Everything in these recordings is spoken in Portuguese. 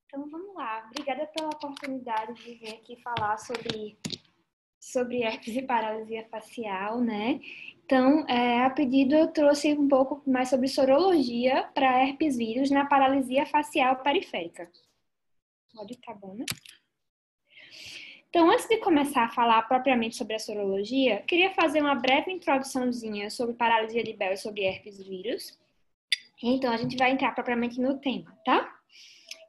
Então, vamos lá. Obrigada pela oportunidade de vir aqui falar sobre herpes e paralisia facial, né? Então, a pedido eu trouxe um pouco mais sobre sorologia para herpes vírus na paralisia facial periférica. Pode, tá bom, né? Então, antes de começar a falar propriamente sobre a sorologia, queria fazer uma breve introduçãozinha sobre paralisia de Bell e sobre herpes vírus. Então, a gente vai entrar propriamente no tema, tá?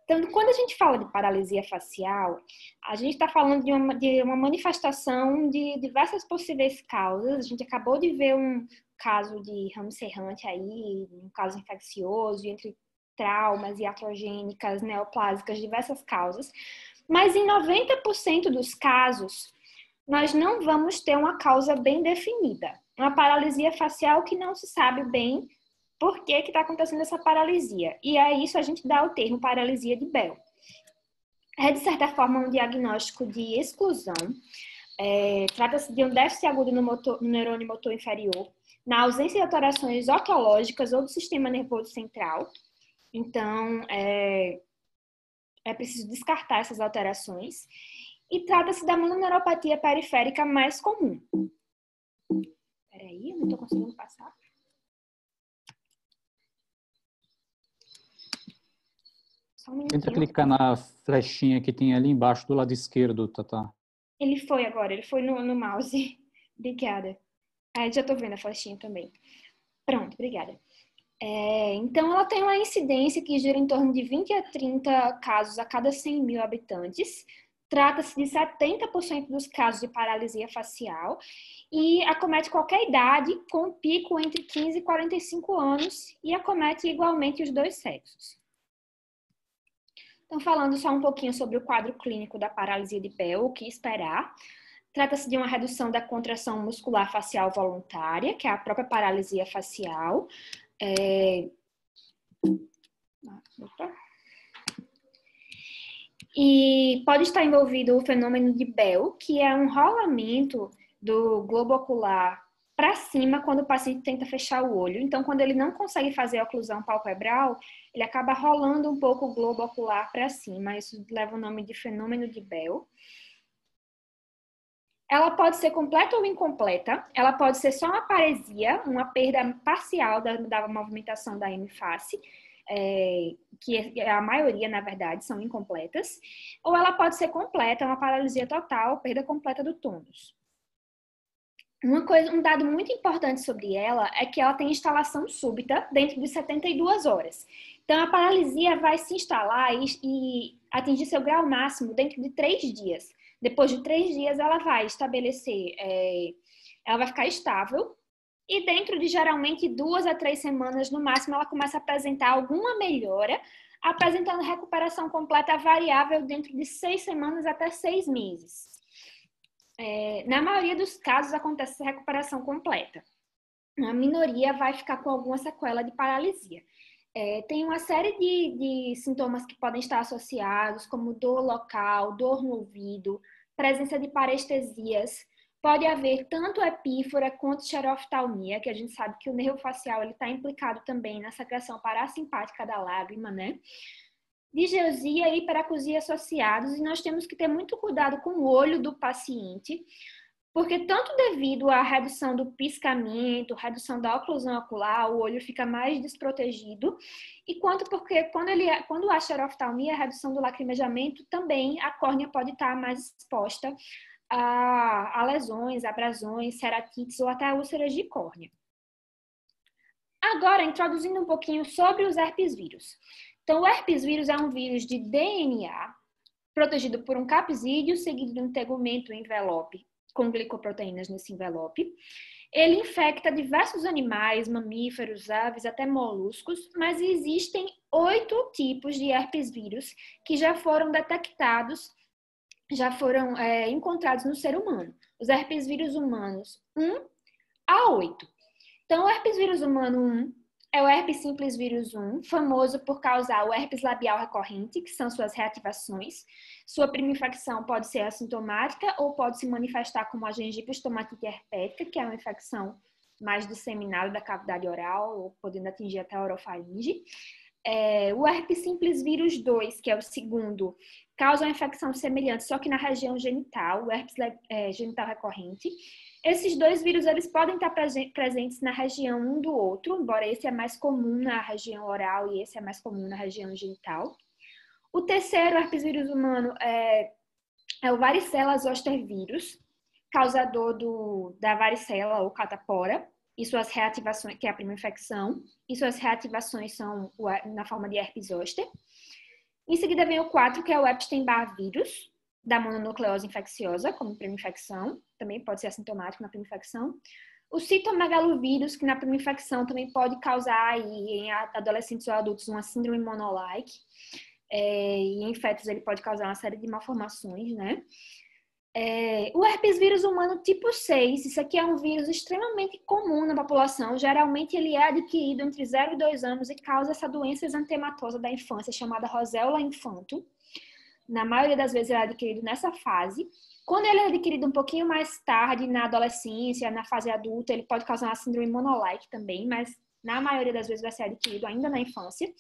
Então, quando a gente fala de paralisia facial, a gente está falando de uma manifestação de diversas possíveis causas. A gente acabou de ver um caso de ramo cerrante aí, um caso infeccioso, entre traumas iatrogênicas, neoplásicas, diversas causas. Mas em 90% dos casos, nós não vamos ter uma causa bem definida. Uma paralisia facial que não se sabe bem por que está acontecendo essa paralisia. E a isso a gente dá o termo paralisia de Bell. É, de certa forma, um diagnóstico de exclusão. Trata-se de um déficit agudo no neurônio motor inferior, na ausência de alterações otológicas ou do sistema nervoso central. Então, é preciso descartar essas alterações. E trata-se da mononeuropatia periférica mais comum. Peraí, eu não estou conseguindo passar. Tenta clicar na flechinha que tem ali embaixo do lado esquerdo, Tatá. Ele foi agora, ele foi no mouse. Obrigada. Já estou vendo a flechinha também. Pronto, obrigada. Então, ela tem uma incidência que gira em torno de 20 a 30 casos a cada 100 mil habitantes. Trata-se de 70% dos casos de paralisia facial e acomete qualquer idade, com um pico entre 15 e 45 anos e acomete igualmente os dois sexos. Então, falando só um pouquinho sobre o quadro clínico da paralisia de Bell, o que esperar. Trata-se de uma redução da contração muscular facial voluntária, que é a própria paralisia facial. E pode estar envolvido o fenômeno de Bell, que é um rolamento do globo ocular para cima quando o paciente tenta fechar o olho. Então, quando ele não consegue fazer a oclusão palpebral, ele acaba rolando um pouco o globo ocular para cima. Isso leva o nome de fenômeno de Bell. Ela pode ser completa ou incompleta. Ela pode ser só uma paresia, uma perda parcial da movimentação da hemiface, que a maioria, na verdade, são incompletas. Ou ela pode ser completa, uma paralisia total, perda completa do tônus. Um dado muito importante sobre ela é que ela tem instalação súbita dentro de 72 horas. Então, a paralisia vai se instalar e atingir seu grau máximo dentro de 3 dias. Depois de 3 dias, ela vai estabelecer, ela vai ficar estável e dentro de geralmente 2 a 3 semanas, no máximo, ela começa a apresentar alguma melhora, apresentando recuperação completa variável dentro de 6 semanas até 6 meses. Na maioria dos casos, acontece essa recuperação completa. A minoria vai ficar com alguma sequela de paralisia. Tem uma série de sintomas que podem estar associados, como dor local, dor no ouvido, presença de parestesias. Pode haver tanto epífora quanto xeroftalmia, que a gente sabe que o nervo facial está implicado também na secreção parasimpática da lágrima, né? Digeusia e hiperacusia associados, e nós temos que ter muito cuidado com o olho do paciente, porque tanto devido à redução do piscamento, redução da oclusão ocular, o olho fica mais desprotegido, e quanto porque quando há xeroftalmia, a redução do lacrimejamento, também a córnea pode estar mais exposta a lesões, abrasões, ceratites ou até úlceras de córnea. Agora, introduzindo um pouquinho sobre os herpes vírus. Então, o herpes vírus é um vírus de DNA, protegido por um capsídeo, seguido de um tegumento envelope, com glicoproteínas nesse envelope. Ele infecta diversos animais, mamíferos, aves, até moluscos, mas existem 8 tipos de herpes vírus que já foram detectados, já foram encontrados no ser humano. Os herpes vírus humanos 1 a 8. Então, o herpes vírus humano 1 é o herpes simples vírus 1, famoso por causar o herpes labial recorrente, que são suas reativações. Sua primeira infecção pode ser assintomática ou pode se manifestar como a gengivostomatiite herpética, que é uma infecção mais disseminado da cavidade oral, ou podendo atingir até a orofaringe. O herpes simples vírus 2, que é o segundo, causa uma infecção semelhante, só que na região genital, o herpes genital recorrente. Esses dois vírus, eles podem estar presentes na região um do outro, embora esse é mais comum na região oral e esse é mais comum na região genital. O terceiro herpes vírus humano é o varicela zoster vírus, causador da varicela ou catapora, e suas reativações, que é a primeira infecção, e suas reativações são na forma de herpes zoster. Em seguida vem o 4, que é o Epstein-Barr vírus, da mononucleose infecciosa, como primeira infecção, também pode ser assintomático na primeira infecção. O citomegalovírus, que na primeira infecção também pode causar aí, em adolescentes ou adultos uma síndrome monolike, e em fetos ele pode causar uma série de malformações, né? O herpes vírus humano tipo 6, isso aqui é um vírus extremamente comum na população, geralmente ele é adquirido entre 0 e 2 anos e causa essa doença exantematosa da infância chamada roséola infanto. Na maioria das vezes ele é adquirido nessa fase. Quando ele é adquirido um pouquinho mais tarde, na adolescência, na fase adulta, ele pode causar uma síndrome monolike também, mas na maioria das vezes vai ser adquirido ainda na infância.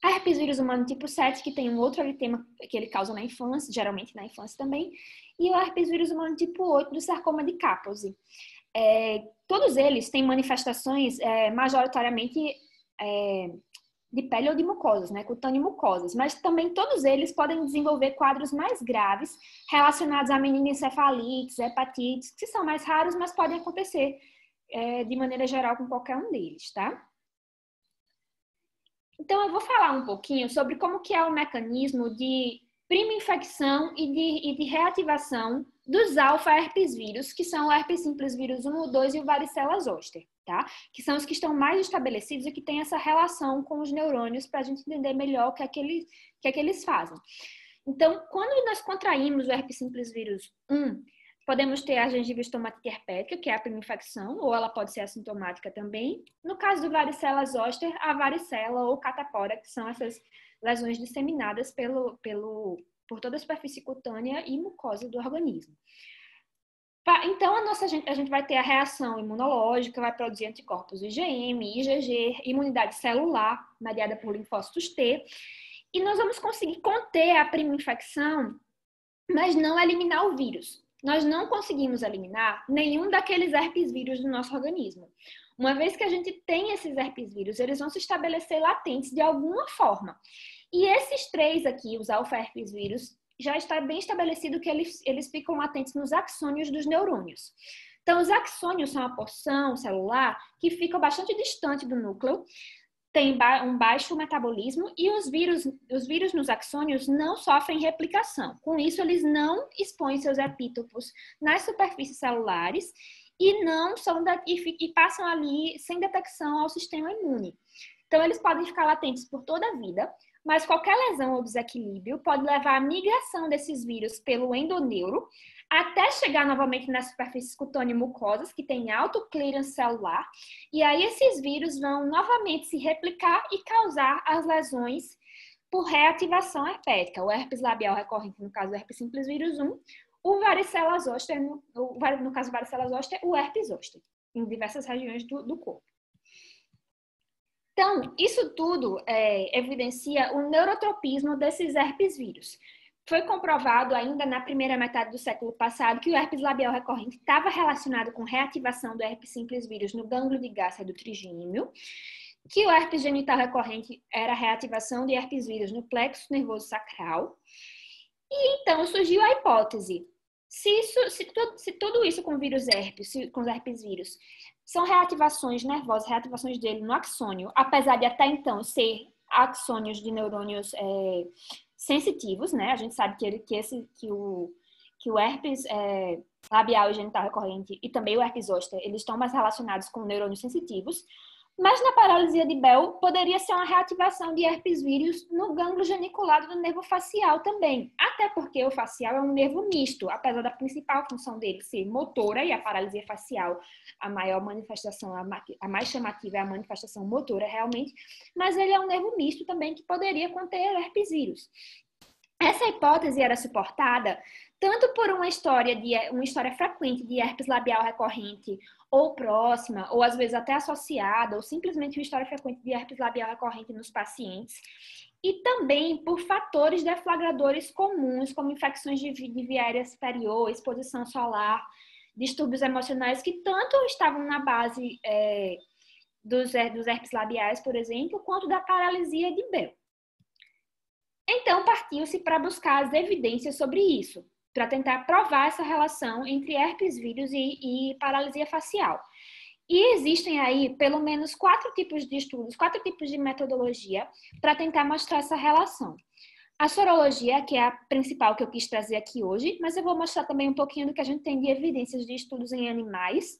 A herpes vírus humano tipo 7, que tem um outro eritema que ele causa na infância, geralmente na infância também, e o herpes vírus humano tipo 8 do sarcoma de Kaposi. Todos eles têm manifestações majoritariamente de pele ou de mucosas, né, cutânea e mucosas, mas também todos eles podem desenvolver quadros mais graves relacionados a meningoencefalites, hepatites, que são mais raros, mas podem acontecer de maneira geral com qualquer um deles, tá? Então, eu vou falar um pouquinho sobre como que é o mecanismo de prima infecção e de reativação dos alfa-herpes vírus, que são o herpes simples vírus 1, o 2 e o varicela zoster, tá? Que são os que estão mais estabelecidos e que têm essa relação com os neurônios para a gente entender melhor o que é que eles fazem. Então, quando nós contraímos o herpes simples vírus 1, podemos ter a gengivostomate herpética, que é a primeira infecção, ou ela pode ser assintomática também. No caso do varicela zoster, a varicela ou catapora, que são essas lesões disseminadas por toda a superfície cutânea e mucosa do organismo. Então, a gente vai ter a reação imunológica, vai produzir anticorpos IgM, IgG, imunidade celular, mediada por linfócitos T, e nós vamos conseguir conter a primeira infecção, mas não eliminar o vírus. Nós não conseguimos eliminar nenhum daqueles herpes vírus do nosso organismo. Uma vez que a gente tem esses herpes vírus, eles vão se estabelecer latentes de alguma forma. E esses 3 aqui, os alfa-herpes vírus, já está bem estabelecido que eles ficam latentes nos axônios dos neurônios. Então, os axônios são uma porção celular que fica bastante distante do núcleo, tem um baixo metabolismo e os vírus nos axônios não sofrem replicação. Com isso, eles não expõem seus epítopos nas superfícies celulares e passam ali sem detecção ao sistema imune. Então, eles podem ficar latentes por toda a vida, mas qualquer lesão ou desequilíbrio pode levar à migração desses vírus pelo endoneuro até chegar novamente nas superfícies cutânea e mucosas, que tem alto clearance celular, e aí esses vírus vão novamente se replicar e causar as lesões por reativação herpética, o herpes labial recorrente, no caso do herpes simples vírus 1, o varicela zoster, no caso do varicela zoster, o herpes zoster, em diversas regiões do corpo. Então, isso tudo evidencia o neurotropismo desses herpes vírus. Foi comprovado ainda na primeira metade do século passado que o herpes labial recorrente estava relacionado com reativação do herpes simples vírus no gânglio de Gásser do trigêmeo, que o herpes genital recorrente era reativação de herpes vírus no plexo nervoso sacral. E então surgiu a hipótese: se tudo isso com vírus herpes, com os herpes vírus, são reativações nervosas, reativações dele no axônio, apesar de até então ser axônios de neurônios sensitivos, né? A gente sabe que o herpes labial e genital recorrente e também o herpes zoster, eles estão mais relacionados com neurônios sensitivos. Mas na paralisia de Bell poderia ser uma reativação de herpes vírus no gânglio geniculado do nervo facial também. Até porque o facial é um nervo misto, apesar da principal função dele ser motora, e a paralisia facial, a maior manifestação, a mais chamativa é a manifestação motora realmente, mas ele é um nervo misto também que poderia conter herpes vírus. Essa hipótese era suportada tanto por uma história frequente de herpes labial recorrente ou próxima, ou às vezes até associada, ou simplesmente uma história frequente de herpes labial recorrente nos pacientes, e também por fatores deflagradores comuns, como infecções de via aérea superior, exposição solar, distúrbios emocionais, que tanto estavam na base dos herpes labiais, por exemplo, quanto da paralisia de Bell. Então, partiu-se para buscar as evidências sobre isso, para tentar provar essa relação entre herpes vírus e paralisia facial. E existem aí pelo menos 4 tipos de estudos, 4 tipos de metodologia para tentar mostrar essa relação. A sorologia, que é a principal que eu quis trazer aqui hoje, mas eu vou mostrar também um pouquinho do que a gente tem de evidências de estudos em animais,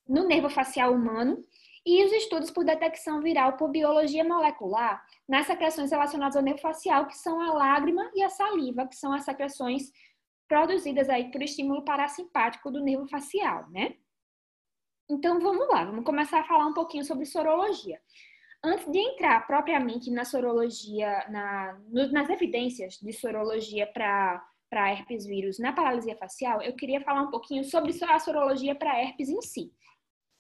no nervo facial humano, e os estudos por detecção viral por biologia molecular nas secreções relacionadas ao nervo facial, que são a lágrima e a saliva, que são as secreções produzidas aí por estímulo parasimpático do nervo facial, né? Então, vamos lá, vamos começar a falar um pouquinho sobre sorologia. Antes de entrar propriamente na sorologia, nas evidências de sorologia para herpes vírus na paralisia facial, eu queria falar um pouquinho sobre a sorologia para herpes em si.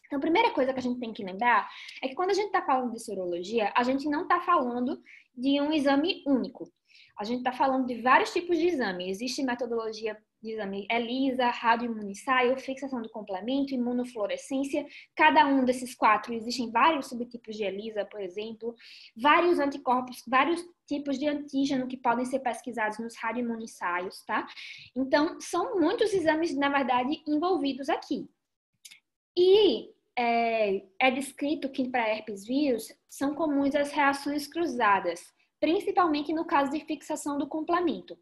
Então, a primeira coisa que a gente tem que lembrar é que quando a gente está falando de sorologia, a gente não está falando de um exame único. A gente está falando de vários tipos de exame. Existe metodologia de exame ELISA, radioimunissaio, fixação do complemento, imunofluorescência. Cada um desses 4, existem vários subtipos de ELISA, por exemplo, vários anticorpos, vários tipos de antígeno que podem ser pesquisados nos radioimunissaios, tá? Então, são muitos exames, na verdade, envolvidos aqui. E é descrito que para herpes vírus são comuns as reações cruzadas, principalmente no caso de fixação do complemento.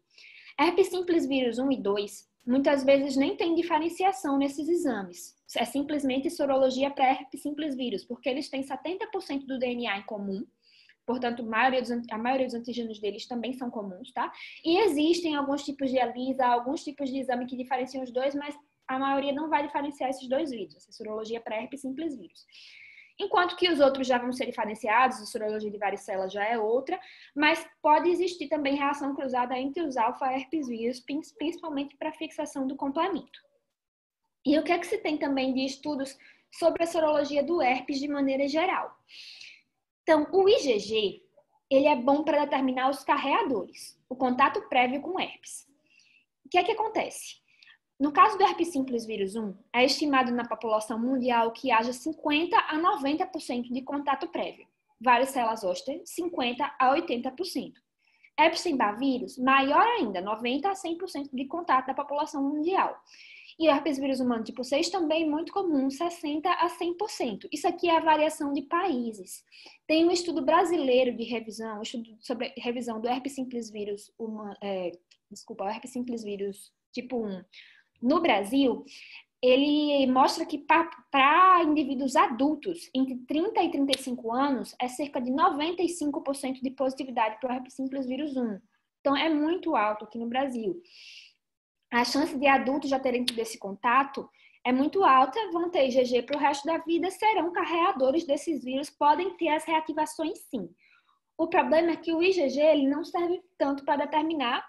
Herpes simples vírus 1 e 2 muitas vezes nem tem diferenciação nesses exames. É simplesmente sorologia para herpes simples vírus, porque eles têm 70% do DNA em comum, portanto, a maioria dos antígenos deles também são comuns, tá? E existem alguns tipos de ELISA, alguns tipos de exame que diferenciam os dois, mas a maioria não vai diferenciar esses dois vírus, essa sorologia para herpes simples vírus. Enquanto que os outros já vão ser diferenciados, a sorologia de varicela já é outra, mas pode existir também reação cruzada entre os alfa-herpes vírus, principalmente para fixação do complemento. E o que é que se tem também de estudos sobre a sorologia do herpes de maneira geral? Então, o IgG, ele é bom para determinar os carreadores, o contato prévio com herpes. O que é que acontece? No caso do herpes simples vírus 1, é estimado na população mundial que haja 50 a 90% de contato prévio. Varicela zoster, 50 a 80%. Epstein-Barr vírus, maior ainda, 90 a 100% de contato da população mundial. E o herpes vírus humano tipo 6 também muito comum, 60 a 100%. Isso aqui é a variação de países. Tem um estudo brasileiro de revisão, um estudo sobre revisão do herpes simples vírus, o herpes simples vírus tipo 1. No Brasil, ele mostra que para indivíduos adultos entre 30 e 35 anos é cerca de 95% de positividade para o herpes simples vírus 1. Então, é muito alto aqui no Brasil. A chance de adultos já terem tido esse contato é muito alta, vão ter IgG para o resto da vida, serão carreadores desses vírus, podem ter as reativações sim. O problema é que o IgG ele não serve tanto para determinar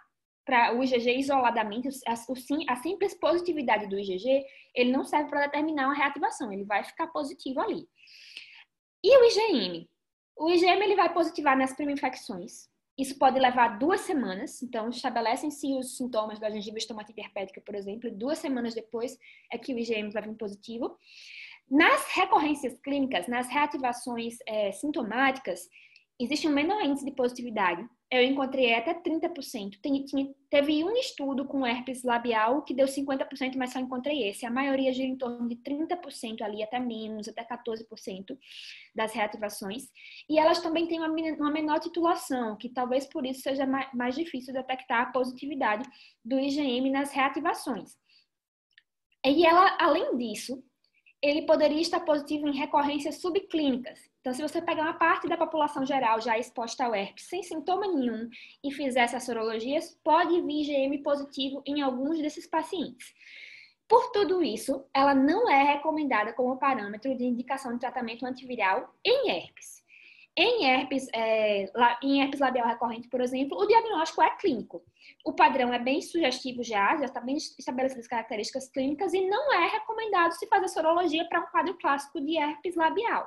para o IgG isoladamente, a simples positividade do IgG, ele não serve para determinar uma reativação, ele vai ficar positivo ali. E o IgM? O IgM ele vai positivar nas primo-infecções. Isso pode levar 2 semanas, então estabelecem-se os sintomas da gengiva estomatite herpética, por exemplo, e 2 semanas depois é que o IgM vai vir positivo. Nas recorrências clínicas, nas reativações sintomáticas, existe um menor índice de positividade. Eu encontrei até 30%. Teve um estudo com herpes labial que deu 50%, mas só encontrei esse. A maioria gira em torno de 30% ali, até menos, até 14% das reativações. E elas também têm uma menor titulação, que talvez por isso seja mais difícil detectar a positividade do IgM nas reativações. E ela, além disso, ele poderia estar positivo em recorrências subclínicas. Então, se você pegar uma parte da população geral já exposta ao herpes sem sintoma nenhum e fizer essas sorologias, pode vir IgM positivo em alguns desses pacientes. Por tudo isso, ela não é recomendada como parâmetro de indicação de tratamento antiviral em herpes. Em herpes labial recorrente, por exemplo, o diagnóstico é clínico. O padrão é bem sugestivo já está bem estabelecidas as características clínicas e não é recomendado se fazer sorologia para um quadro clássico de herpes labial.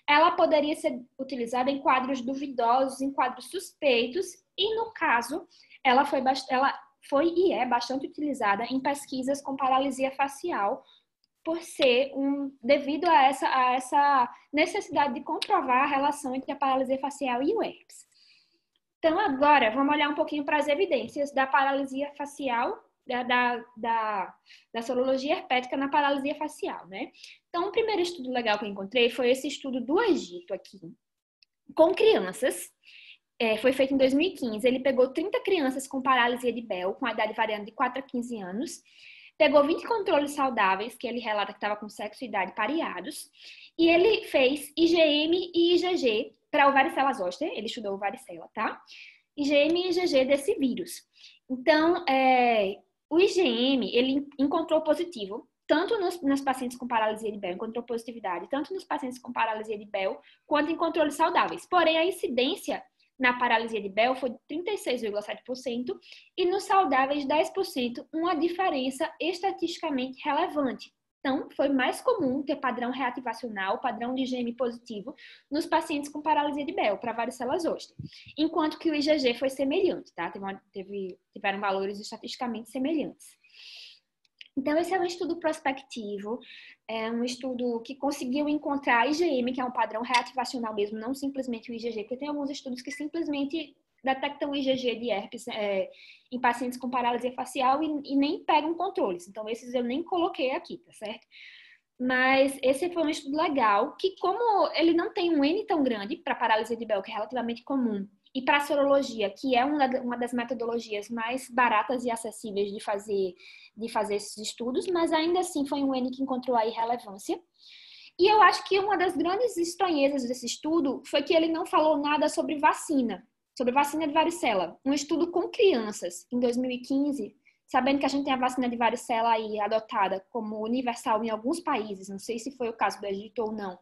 Ela poderia ser utilizada em quadros duvidosos, em quadros suspeitos e, no caso, ela foi e é bastante utilizada em pesquisas com paralisia facial, devido a essa necessidade de comprovar a relação entre a paralisia facial e o herpes. Então, agora, vamos olhar um pouquinho para as evidências da paralisia facial, da sorologia herpética na paralisia facial, né? Então, o primeiro estudo legal que eu encontrei foi esse estudo do Egito aqui, com crianças. Foi feito em 2015. Ele pegou 30 crianças com paralisia de Bell, com a idade variando de 4 a 15 anos, pegou 20 controles saudáveis, que ele relata que estava com sexo e idade pareados, e ele fez IgM e IgG para o varicela zoster, ele estudou o varicela, tá? IgM e IgG desse vírus. Então, o IgM, ele encontrou positivo, tanto nos pacientes com paralisia de Bell, encontrou positividade, tanto nos pacientes com paralisia de Bell, quanto em controles saudáveis. Porém, a incidência na paralisia de Bell foi de 36,7% e nos saudáveis 10%, uma diferença estatisticamente relevante. Então, foi mais comum ter padrão reativacional, padrão de IgM positivo, nos pacientes com paralisia de Bell, para varicela zoster, enquanto que o IgG foi semelhante, tá? Tiveram valores estatisticamente semelhantes. Então, esse é um estudo prospectivo, é um estudo que conseguiu encontrar IgM, que é um padrão reativacional mesmo, não simplesmente o IgG, porque tem alguns estudos que simplesmente detectam o IgG de herpes em pacientes com paralisia facial e nem pegam controles. Então, esses eu nem coloquei aqui, tá certo? Mas esse foi um estudo legal, que como ele não tem um N tão grande para paralisia de Bell, que é relativamente comum, e para a sorologia, que é uma das metodologias mais baratas e acessíveis de fazer esses estudos, mas ainda assim foi um N que encontrou aí relevância. E eu acho que uma das grandes estranhezas desse estudo foi que ele não falou nada sobre vacina de varicela. Um estudo com crianças, em 2015, sabendo que a gente tem a vacina de varicela aí adotada como universal em alguns países, não sei se foi o caso do Egito ou não,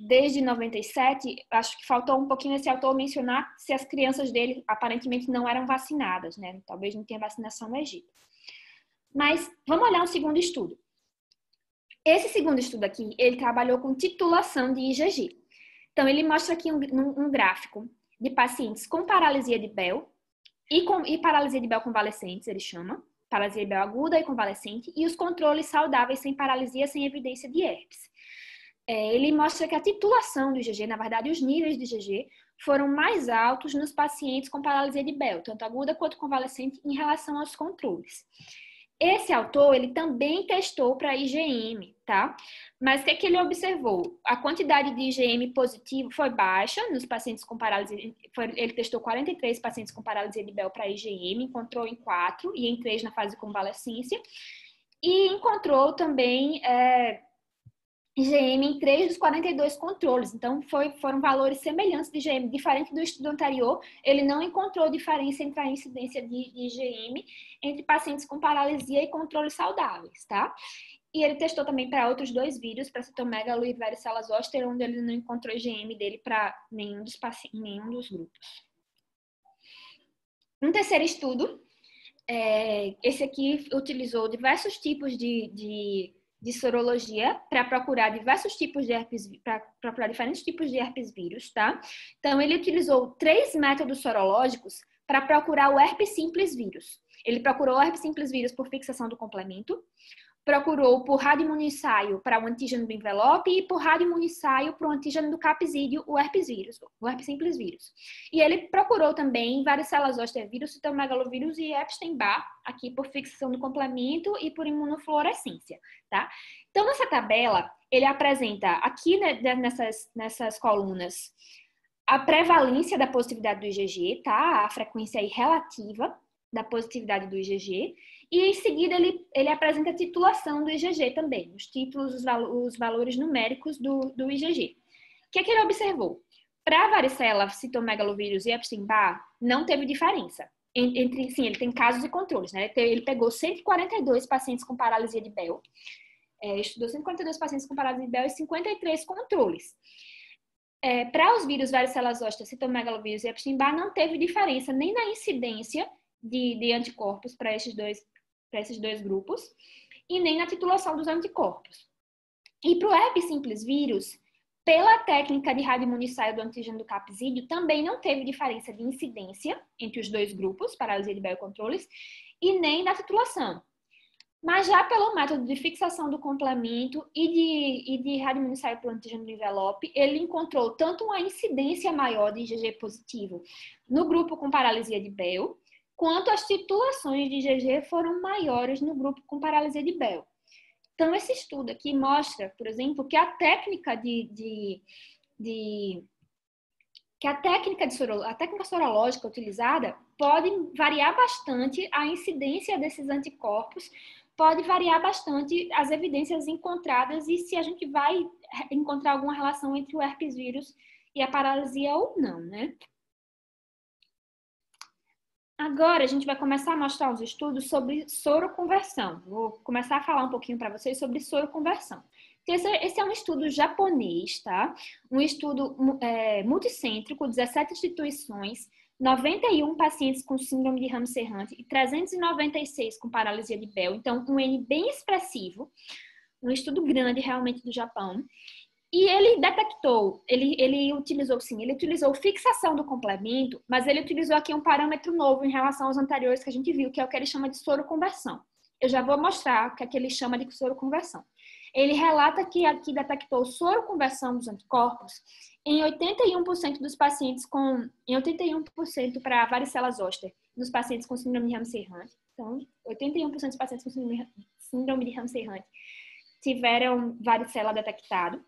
desde 97, acho que faltou um pouquinho esse autor mencionar se as crianças dele aparentemente não eram vacinadas, né? Talvez não tenha vacinação no Egito. Mas vamos olhar um segundo estudo. Esse segundo estudo aqui, ele trabalhou com titulação de IgG. Então, ele mostra aqui um gráfico de pacientes com paralisia de Bell e paralisia de Bell convalescentes, ele chama, paralisia de Bell aguda e convalescente, e os controles saudáveis sem paralisia, sem evidência de herpes. Ele mostra que a titulação do IgG, na verdade, os níveis de IgG foram mais altos nos pacientes com paralisia de Bell, tanto aguda quanto convalescente, em relação aos controles. Esse autor, ele também testou para IgM, tá? Mas o que é que ele observou? A quantidade de IgM positivo foi baixa nos pacientes com paralisia. Ele testou 43 pacientes com paralisia de Bell para IgM, encontrou em 4 e em 3 na fase de convalescência. E encontrou também IgM em 3 dos 42 controles. Então, foram valores semelhantes de IgM. Diferente do estudo anterior, ele não encontrou diferença entre a incidência de IgM entre pacientes com paralisia e controles saudáveis, tá? E ele testou também para outros 2 vírus, para citomegalo e varicela zoster, onde ele não encontrou IgM dele para nenhum dos grupos. Um terceiro estudo, esse aqui utilizou diversos tipos de sorologia para procurar diferentes tipos de herpes vírus, tá? Então, ele utilizou 3 métodos sorológicos para procurar o herpes simples vírus. Ele procurou o herpes simples vírus por fixação do complemento, procurou por radioimunoensaio para o antígeno do envelope e por radioimunoensaio para o antígeno do capsídeo, o herpes simples vírus. E ele procurou também varicela zoster vírus, citomegalovírus e Epstein-Barr, aqui por fixação do complemento e por imunofluorescência, tá? Então, nessa tabela, ele apresenta aqui nessas colunas a prevalência da positividade do IgG, tá? A frequência aí relativa da positividade do IgG. E em seguida ele apresenta a titulação do IgG também, os títulos, os valores numéricos do IgG. O que é que ele observou? Para a varicela, citomegalovírus e Epstein-Barr, não teve diferença. Sim, ele tem casos e controles, né? Ele pegou 142 pacientes com paralisia de Bell, estudou 142 pacientes com paralisia de Bell e 53 controles. para os vírus varicela zoster, citomegalovírus e Epstein-Barr, não teve diferença nem na incidência de anticorpos para esses dois grupos e nem na titulação dos anticorpos. E para o herpes simples vírus, pela técnica de radioimunissaio do antígeno do capsídeo, também não teve diferença de incidência entre os dois grupos, paralisia de Bell e controles, e nem na titulação. Mas já pelo método de fixação do complemento e de radioimunissaio para o antígeno do envelope, ele encontrou tanto uma incidência maior de IgG positivo no grupo com paralisia de Bell, quanto as titulações de IgG foram maiores no grupo com paralisia de Bell. Então, esse estudo aqui mostra, por exemplo, que a técnica a técnica sorológica utilizada pode variar bastante a incidência desses anticorpos, pode variar bastante as evidências encontradas e se a gente vai encontrar alguma relação entre o herpes vírus e a paralisia ou não, né? Agora, a gente vai começar a mostrar os estudos sobre soroconversão. Vou começar a falar um pouquinho para vocês sobre soroconversão. Esse é um estudo japonês, tá? Um estudo multicêntrico, 17 instituições, 91 pacientes com síndrome de Ramsay-Hunt e 396 com paralisia de Bell. Então, um N bem expressivo. Um estudo grande, realmente, do Japão. E ele detectou, ele utilizou fixação do complemento, mas ele utilizou aqui um parâmetro novo em relação aos anteriores que a gente viu, que é o que ele chama de soroconversão. Eu já vou mostrar o que é que ele chama de soroconversão. Ele relata que aqui detectou soroconversão dos anticorpos em 81% dos pacientes em 81% para varicela zoster, nos pacientes com síndrome de Ramsay-Hunt. Então, 81% dos pacientes com síndrome de Ramsay-Hunt tiveram varicela detectado.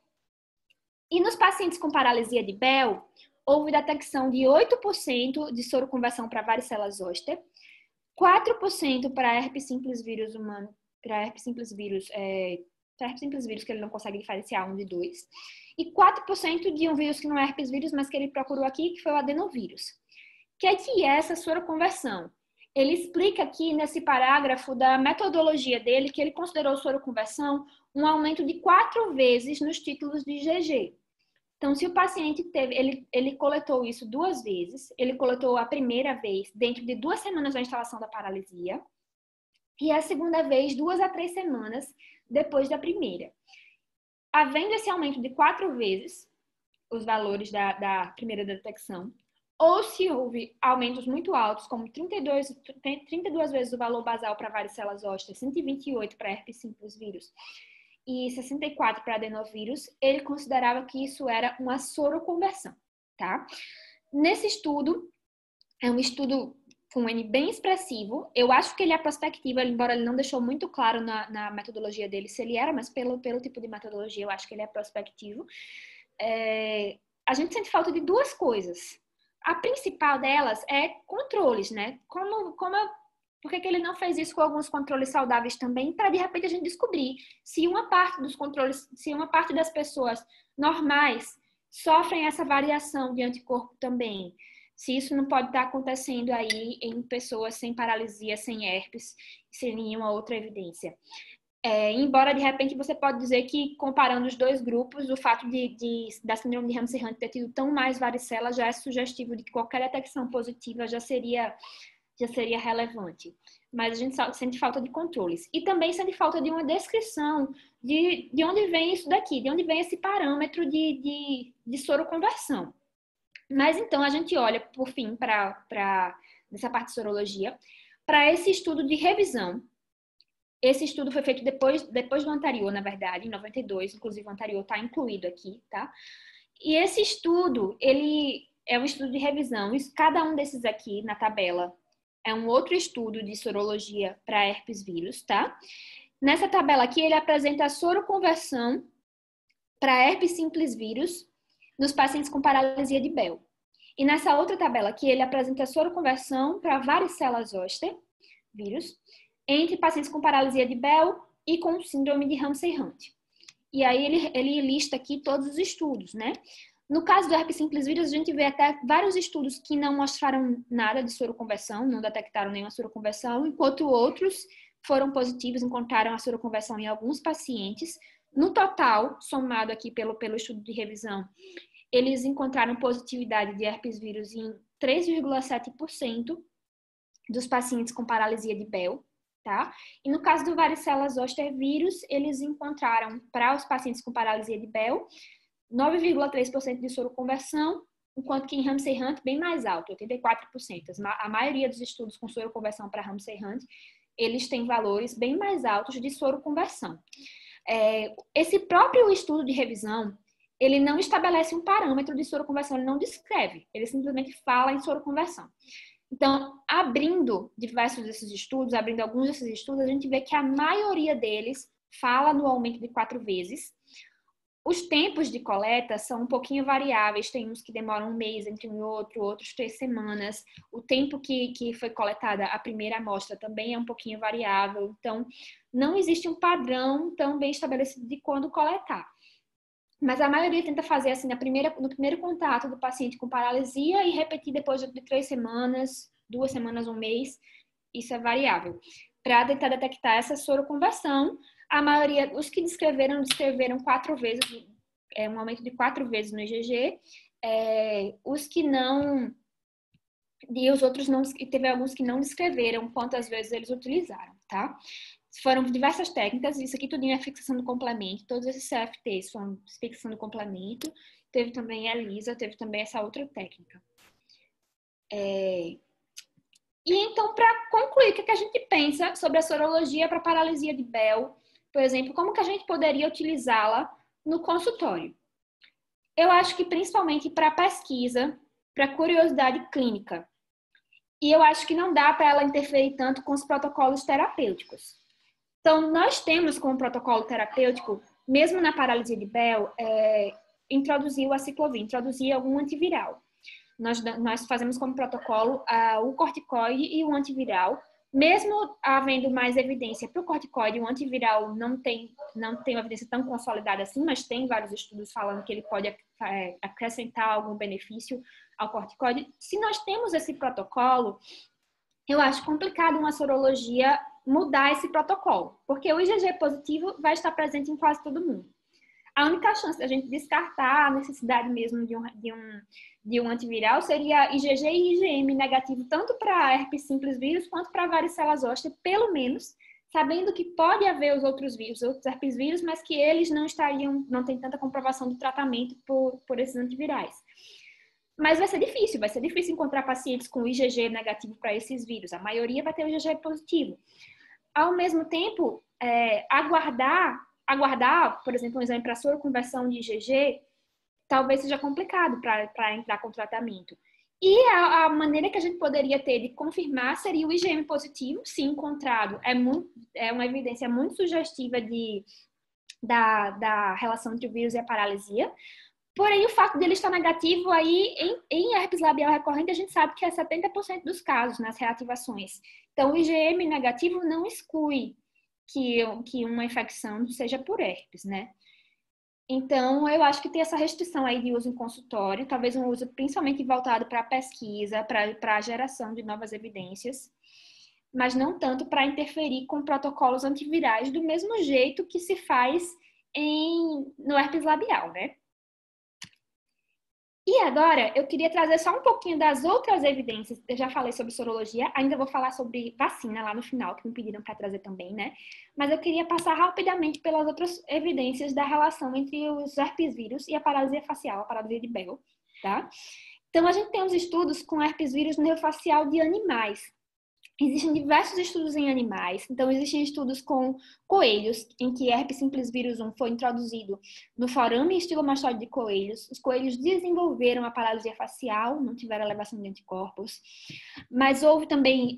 E nos pacientes com paralisia de Bell, houve detecção de 8% de soroconversão para varicela zoster, 4% para herpes simples vírus humano, para herpes simples vírus que ele não consegue diferenciar um de dois, e 4% de um vírus que não é herpes vírus, mas que ele procurou aqui, que foi o adenovírus. O que é essa soroconversão? Ele explica aqui nesse parágrafo da metodologia dele que ele considerou soroconversão um aumento de 4 vezes nos títulos de IgG. Então, se o paciente ele coletou isso 2 vezes, ele coletou a primeira vez dentro de 2 semanas da instalação da paralisia e a segunda vez 2 a 3 semanas depois da primeira. Havendo esse aumento de 4 vezes os valores da primeira detecção, ou se houve aumentos muito altos, como 32 vezes o valor basal para varicela zoster, 128 para herpes simples vírus e 64 para adenovírus, ele considerava que isso era uma soroconversão, tá? Nesse estudo, é um estudo com um N bem expressivo. Eu acho que ele é prospectivo, embora ele não deixou muito claro na metodologia dele se ele era, mas pelo tipo de metodologia eu acho que ele é prospectivo. A gente sente falta de 2 coisas. A principal delas é controles, né? Por que ele não fez isso com alguns controles saudáveis também? Para, de repente, a gente descobrir se uma parte dos controles, se uma parte das pessoas normais sofrem essa variação de anticorpo também. Se isso não pode estar acontecendo aí em pessoas sem paralisia, sem herpes, sem nenhuma outra evidência. Embora, de repente, você pode dizer que, comparando os 2 grupos, o fato da síndrome de Ramsay-Hunt ter tido tão mais varicela já é sugestivo de que qualquer detecção positiva já seria relevante. Mas a gente sente falta de controles. E também sente falta de uma descrição de onde vem isso daqui, de onde vem esse parâmetro de soroconversão. Mas então a gente olha, por fim, para essa parte de sorologia, para esse estudo de revisão. Esse estudo foi feito depois do anterior, na verdade, em 92, inclusive o anterior está incluído aqui, tá? E esse estudo, ele é um estudo de revisão. Cada um desses aqui na tabela é um outro estudo de sorologia para herpes vírus, tá? Nessa tabela aqui, ele apresenta a soroconversão para herpes simples vírus nos pacientes com paralisia de Bell. E nessa outra tabela aqui, ele apresenta a soroconversão para varicela zoster vírus entre pacientes com paralisia de Bell e com síndrome de Ramsay-Hunt. E aí ele lista aqui todos os estudos, né? No caso do herpes simples vírus, a gente vê até vários estudos que não mostraram nada de soroconversão, não detectaram nenhuma soroconversão, enquanto outros foram positivos, encontraram a soroconversão em alguns pacientes. No total, somado aqui pelo estudo de revisão, eles encontraram positividade de herpes vírus em 3,7% dos pacientes com paralisia de Bell, tá? E no caso do varicela zoster vírus, eles encontraram para os pacientes com paralisia de Bell 9,3% de soroconversão, enquanto que em Ramsay Hunt bem mais alto, 84%. A maioria dos estudos com soroconversão para Ramsay Hunt, eles têm valores bem mais altos de soroconversão. Esse próprio estudo de revisão, ele não estabelece um parâmetro de soroconversão, ele não descreve, ele simplesmente fala em soroconversão. Então, abrindo alguns desses estudos, a gente vê que a maioria deles fala no aumento de 4 vezes. Os tempos de coleta são um pouquinho variáveis, tem uns que demoram 1 mês entre um e outro, outros 3 semanas. O tempo que foi coletada a primeira amostra também é um pouquinho variável. Então, não existe um padrão tão bem estabelecido de quando coletar. Mas a maioria tenta fazer assim no primeiro contato do paciente com paralisia e repetir depois de 3 semanas, 2 semanas, 1 mês. Isso é variável. Para tentar detectar essa soroconversão, a maioria, os que descreveram 4 vezes, um aumento de 4 vezes no IgG. Os que não, e os outros não, teve alguns que não descreveram quantas vezes eles utilizaram, tá? Foram diversas técnicas, isso aqui tudo é fixação do complemento, todos esses CFTs foram fixação do complemento, teve também a ELISA, teve também essa outra técnica. E então, para concluir, o que a gente pensa sobre a sorologia para paralisia de Bell, por exemplo, como que a gente poderia utilizá-la no consultório? Eu acho que principalmente para pesquisa, para curiosidade clínica. E eu acho que não dá para ela interferir tanto com os protocolos terapêuticos. Então, nós temos como protocolo terapêutico, mesmo na paralisia de Bell, introduzir o aciclovir, introduzir algum antiviral. Nós fazemos como protocolo o corticoide e o antiviral. Mesmo havendo mais evidência para o corticoide, o antiviral não tem uma evidência tão consolidada assim, mas tem vários estudos falando que ele pode acrescentar algum benefício ao corticoide. Se nós temos esse protocolo, eu acho complicado uma sorologia mudar esse protocolo, porque o IgG positivo vai estar presente em quase todo mundo. A única chance da gente descartar a necessidade mesmo de um antiviral seria IgG e IgM negativo, tanto para herpes simples vírus quanto para varicela zoster, pelo menos, sabendo que pode haver os outros vírus, outros herpes vírus, mas que eles não tem tanta comprovação do tratamento por esses antivirais. Mas vai ser difícil encontrar pacientes com IgG negativo para esses vírus. A maioria vai ter o IgG positivo. Ao mesmo tempo, aguardar, por exemplo, um exame para soroconversão de IgG, talvez seja complicado para entrar com tratamento. E a maneira que a gente poderia ter de confirmar seria o IgM positivo, se encontrado. É uma evidência muito sugestiva da relação entre o vírus e a paralisia. Porém, o fato dele estar negativo aí em herpes labial recorrente, a gente sabe que é 70% dos casos nas reativações. Então, o IgM negativo não exclui que uma infecção seja por herpes, né? Então, eu acho que tem essa restrição aí de uso em consultório, talvez um uso principalmente voltado para a pesquisa, para a geração de novas evidências, mas não tanto para interferir com protocolos antivirais do mesmo jeito que se faz no herpes labial, né? E agora, eu queria trazer só um pouquinho das outras evidências. Eu já falei sobre sorologia, ainda vou falar sobre vacina lá no final, que me pediram para trazer também, né? Mas eu queria passar rapidamente pelas outras evidências da relação entre os herpes vírus e a paralisia facial, a paralisia de Bell, tá? Então, a gente tem uns estudos com herpes vírus neofacial de animais. Existem diversos estudos em animais, então existem estudos com coelhos, em que herpes simples vírus 1 foi introduzido no forame estilomastoide de coelhos. Os coelhos desenvolveram a paralisia facial, não tiveram elevação de anticorpos, mas houve também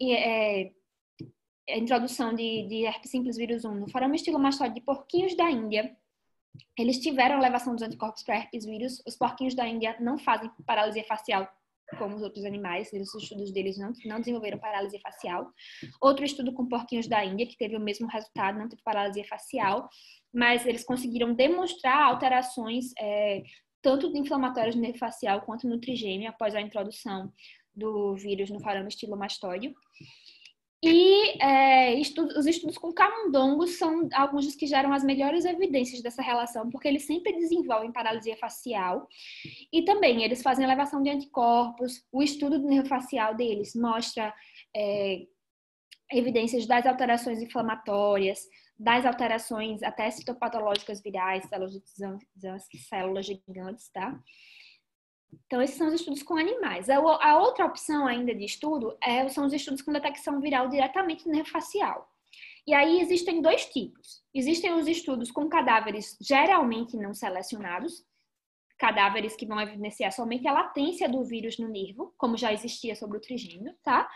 a introdução de herpes simples vírus 1 no forame estilomastoide de porquinhos da Índia. Eles tiveram elevação dos anticorpos para herpes vírus. Os porquinhos da Índia não fazem paralisia facial como os outros animais, os estudos deles não desenvolveram paralisia facial. Outro estudo com porquinhos da Índia, que teve o mesmo resultado, não teve paralisia facial, mas eles conseguiram demonstrar alterações tanto de inflamatórios no nervo facial quanto no trigêmeo após a introdução do vírus no forame estilomastóide. E os estudos com camundongos são alguns dos que geram as melhores evidências dessa relação, porque eles sempre desenvolvem paralisia facial e também eles fazem elevação de anticorpos. O estudo do nervo facial deles mostra evidências das alterações inflamatórias, das alterações até citopatológicas virais, células gigantes, tá? Então, esses são os estudos com animais. A outra opção ainda de estudo são os estudos com detecção viral diretamente no nervo facial. E aí existem dois tipos. Existem os estudos com cadáveres geralmente não selecionados, cadáveres que vão evidenciar somente a latência do vírus no nervo, como já existia sobre o trigêmeo, tá?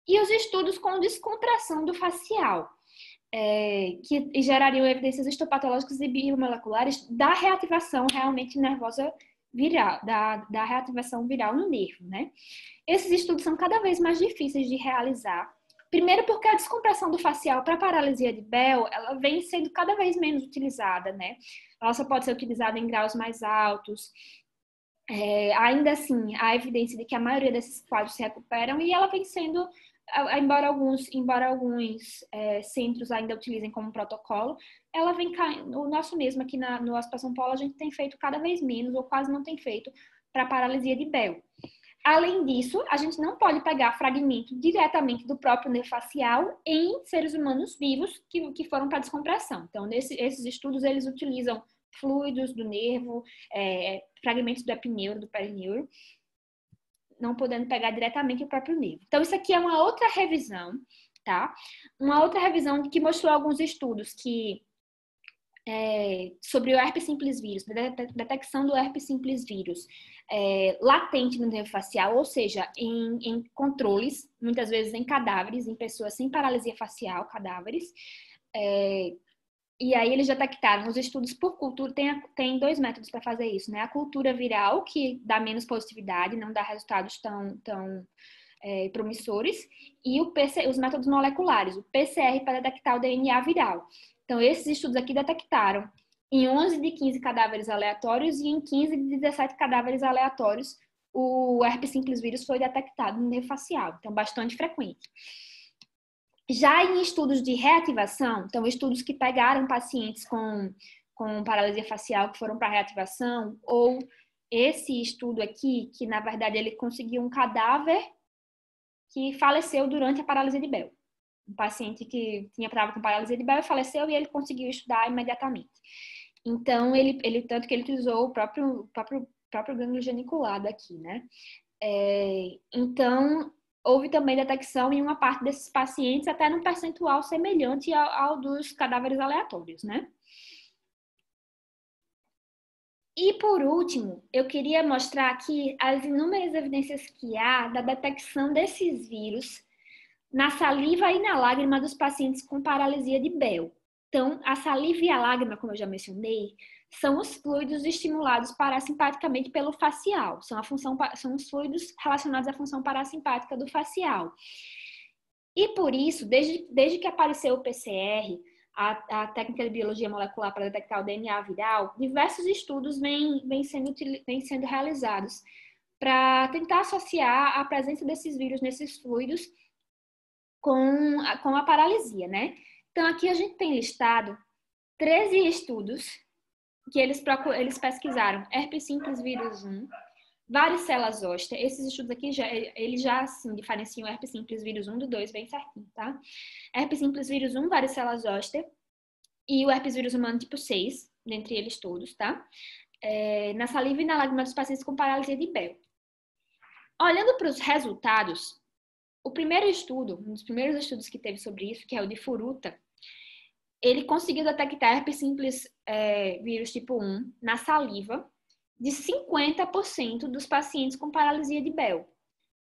E os estudos com descontração do facial, que gerariam evidências histopatológicas e biomoleculares da reativação realmente nervosa viral, da reativação viral no nervo, né? Esses estudos são cada vez mais difíceis de realizar. Primeiro porque a descompressão do facial para paralisia de Bell, ela vem sendo cada vez menos utilizada, né? Ela só pode ser utilizada em graus mais altos. Ainda assim, há evidência de que a maioria desses quadros se recuperam e ela vem sendo, embora alguns centros ainda utilizem como protocolo, ela vem caindo. O nosso mesmo aqui no Hospital São Paulo, a gente tem feito cada vez menos ou quase não tem feito para paralisia de Bell. Além disso, a gente não pode pegar fragmento diretamente do próprio nervo facial em seres humanos vivos que foram para descompressão. Então, esses estudos, eles utilizam fluidos do nervo, fragmentos do epineuro, do perineuro, não podendo pegar diretamente o próprio nervo. Então, isso aqui é uma outra revisão, tá? Uma outra revisão que mostrou alguns estudos sobre o herpes simples vírus, detecção do herpes simples vírus latente no nervo facial, ou seja, em controles, muitas vezes em cadáveres, em pessoas sem paralisia facial, cadáveres. E aí eles detectaram os estudos por cultura, tem dois métodos para fazer isso, né? A cultura viral, que dá menos positividade, não dá resultados tão promissores, e os métodos moleculares, o PCR para detectar o DNA viral. Então, esses estudos aqui detectaram em 11 de 15 cadáveres aleatórios e em 15 de 17 cadáveres aleatórios o herpes simples vírus foi detectado no nervo facial, então bastante frequente. Já em estudos de reativação, então estudos que pegaram pacientes com paralisia facial que foram para reativação, ou esse estudo aqui, que na verdade ele conseguiu um cadáver que faleceu durante a paralisia de Bell. Um paciente que estava com paralisia de Bell faleceu e ele conseguiu estudar imediatamente. Então, tanto que ele utilizou o próprio gânglio geniculado aqui, né? Então, houve também detecção em uma parte desses pacientes, até num percentual semelhante ao dos cadáveres aleatórios, né? E, por último, eu queria mostrar aqui as inúmeras evidências que há da detecção desses vírus na saliva e na lágrima dos pacientes com paralisia de Bell. Então, a saliva e a lágrima, como eu já mencionei, são os fluidos estimulados parasimpaticamente pelo facial. São os fluidos relacionados à função parasimpática do facial. E por isso, desde que apareceu o PCR, a técnica de biologia molecular para detectar o DNA viral, diversos estudos vêm sendo realizados para tentar associar a presença desses vírus nesses fluidos com a paralisia, né? Então, aqui a gente tem listado 13 estudos que eles pesquisaram herpes simples vírus 1, varicela zoster. Esses estudos aqui, eles já assim, diferenciam herpes simples vírus 1 do 2 bem certinho, tá? Herpes simples vírus 1, varicela zoster e o herpes vírus humano tipo 6, dentre eles todos, tá? Na saliva e na lágrima dos pacientes com paralisia de Bell. Olhando para os resultados, o primeiro estudo, um dos primeiros estudos que teve sobre isso, que é o de Furuta, ele conseguiu detectar herpes simples vírus tipo 1 na saliva de 50% dos pacientes com paralisia de Bell.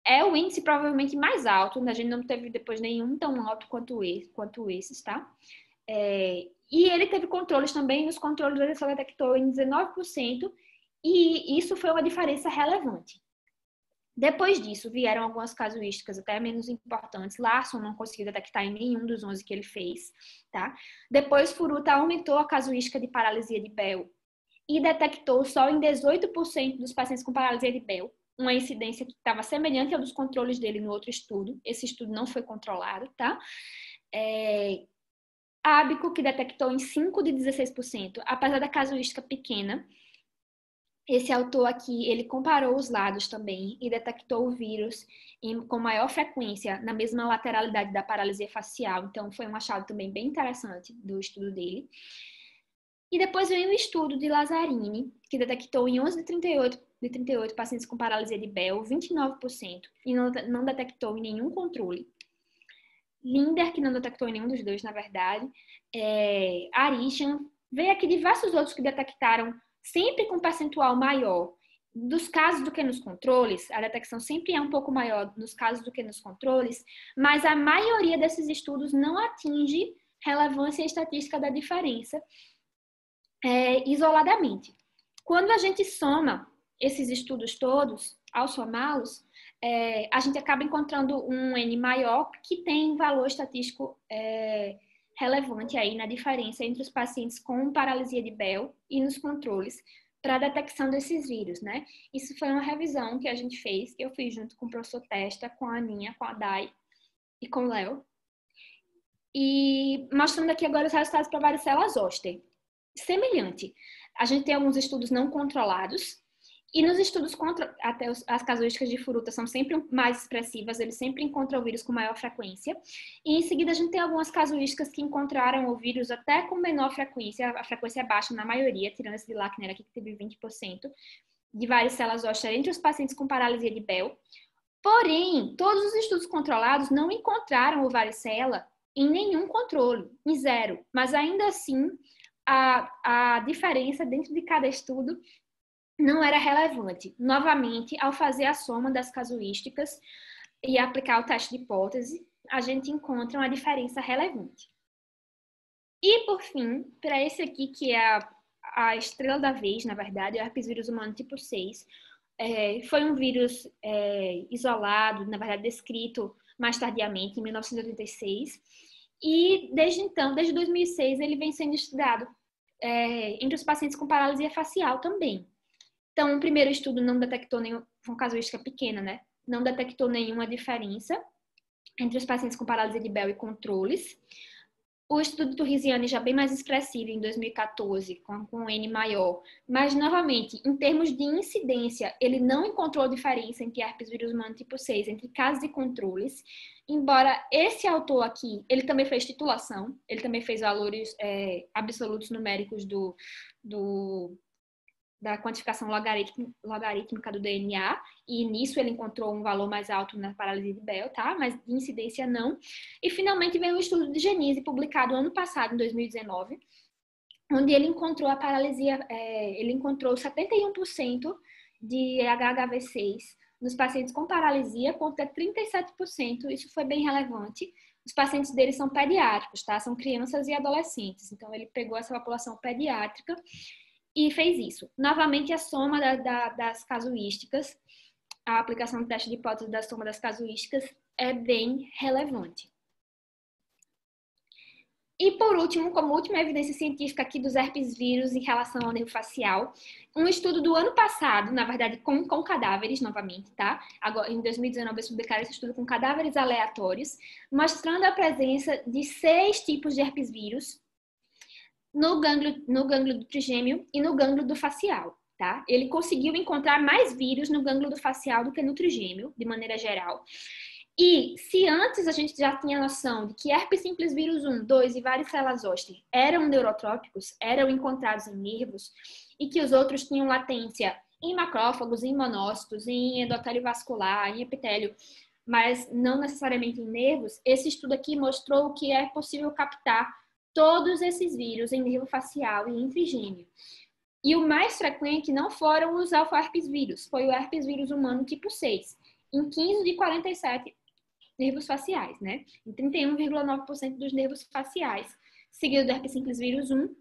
É o índice provavelmente mais alto, a gente não teve depois nenhum tão alto quanto esses, tá? E ele teve controles também, nos controles ele só detectou em 19%, e isso foi uma diferença relevante. Depois disso, vieram algumas casuísticas até menos importantes. Larson não conseguiu detectar em nenhum dos 11 que ele fez, tá? Depois, Furuta aumentou a casuística de paralisia de Bell e detectou só em 18% dos pacientes com paralisia de Bell uma incidência que estava semelhante ao dos controles dele no outro estudo. Esse estudo não foi controlado, tá? Ábico, que detectou em 5 de 16%, apesar da casuística pequena. Esse autor aqui, ele comparou os lados também e detectou o vírus com maior frequência na mesma lateralidade da paralisia facial. Então, foi um achado também bem interessante do estudo dele. E depois veio o estudo de Lazzarini, que detectou em 11 de 38 pacientes com paralisia de Bell, 29%, e não detectou em nenhum controle. Linder, que não detectou em nenhum dos dois, na verdade. Arishan. Veio aqui diversos outros que detectaram sempre com percentual maior dos casos do que nos controles. A detecção sempre é um pouco maior nos casos do que nos controles, mas a maioria desses estudos não atinge relevância estatística da diferença isoladamente. Quando a gente soma esses estudos todos, ao somá-los, a gente acaba encontrando um N maior que tem valor estatístico relevante aí na diferença entre os pacientes com paralisia de Bell e nos controles para a detecção desses vírus, né? Isso foi uma revisão que a gente fez, que eu fiz junto com o professor Testa, com a Aninha, com a Dai e com o Léo. E mostrando aqui agora os resultados para varicela zoster. Semelhante. A gente tem alguns estudos não controlados, e nos estudos até as casuísticas de Furuta são sempre mais expressivas, eles sempre encontram o vírus com maior frequência. E em seguida a gente tem algumas casuísticas que encontraram o vírus até com menor frequência, a frequência é baixa na maioria, tirando esse de Lackner aqui que teve 20%, de varicela zoster entre os pacientes com paralisia de Bell. Porém, todos os estudos controlados não encontraram o varicela em nenhum controle, em zero. Mas ainda assim, a diferença dentro de cada estudo não era relevante. Novamente, ao fazer a soma das casuísticas e aplicar o teste de hipótese, a gente encontra uma diferença relevante. E, por fim, para esse aqui, que é a estrela da vez, na verdade, é o herpes vírus humano tipo 6, foi um vírus isolado, na verdade, descrito mais tardiamente, em 1986, e desde então, desde 2006, ele vem sendo estudado entre os pacientes com paralisia facial também. Então, o primeiro estudo não detectou nenhuma, foi uma casuística pequena, né? Não detectou nenhuma diferença entre os pacientes com paralisia de Bell e controles. O estudo do Turrisiani já bem mais expressivo, em 2014, com um N maior. Mas, novamente, em termos de incidência, ele não encontrou diferença entre herpes vírus humano tipo 6, entre casos e controles. Embora esse autor aqui, ele também fez titulação, ele também fez valores absolutos numéricos da quantificação logarítmica do DNA, e nisso ele encontrou um valor mais alto na paralisia de Bell, tá? Mas de incidência não. E finalmente veio um estudo de Genise, publicado ano passado, em 2019, onde ele encontrou a paralisia, ele encontrou 71% de HHV6 nos pacientes com paralisia contra 37%, isso foi bem relevante. Os pacientes dele são pediátricos, tá? São crianças e adolescentes, então ele pegou essa população pediátrica e fez isso. Novamente, a soma das casuísticas, a aplicação do teste de hipótese da soma das casuísticas é bem relevante. E por último, como última evidência científica aqui dos herpes vírus em relação ao nervo facial, um estudo do ano passado, na verdade com cadáveres novamente, tá? Agora, em 2019 eles publicaram esse estudo com cadáveres aleatórios, mostrando a presença de 6 tipos de herpes vírus no gânglio do trigêmeo e no gânglio do facial, tá? Ele conseguiu encontrar mais vírus no gânglio do facial do que no trigêmeo, de maneira geral. E se antes a gente já tinha noção de que herpes simples vírus 1, 2 e varicela zoster eram neurotrópicos, eram encontrados em nervos, e que os outros tinham latência em macrófagos, em monócitos, em endotélio vascular, em epitélio, mas não necessariamente em nervos, esse estudo aqui mostrou que é possível captar todos esses vírus em nervo facial e em trigêmeo. E o mais frequente não foram os alfa-herpes vírus, foi o herpes vírus humano tipo 6, em 15 de 47 nervos faciais, né? Em 31,9% dos nervos faciais, seguido do herpes simples vírus 1,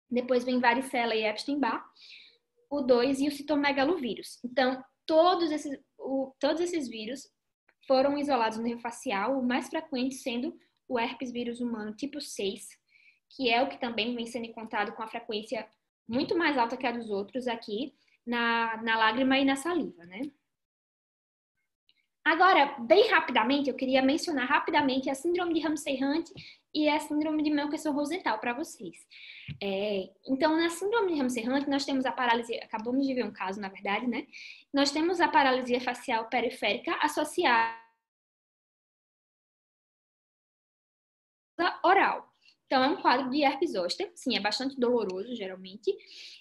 depois vem varicela e Epstein-Barr, o 2 e o citomegalovírus. Então, todos esses vírus foram isolados no nervo facial, o mais frequente sendo o herpes vírus humano tipo 6, que é o que também vem sendo encontrado com a frequência muito mais alta que a dos outros aqui, na lágrima e na saliva, né? Agora, bem rapidamente, eu queria mencionar rapidamente a síndrome de Ramsay-Hunt e a síndrome de Melchior-Rosenthal para vocês. Então, na síndrome de Ramsay-Hunt, nós temos a paralisia, acabamos de ver um caso, na verdade, né? Nós temos a paralisia facial periférica associada oral. Então, é um quadro de herpes zoster, sim, é bastante doloroso, geralmente,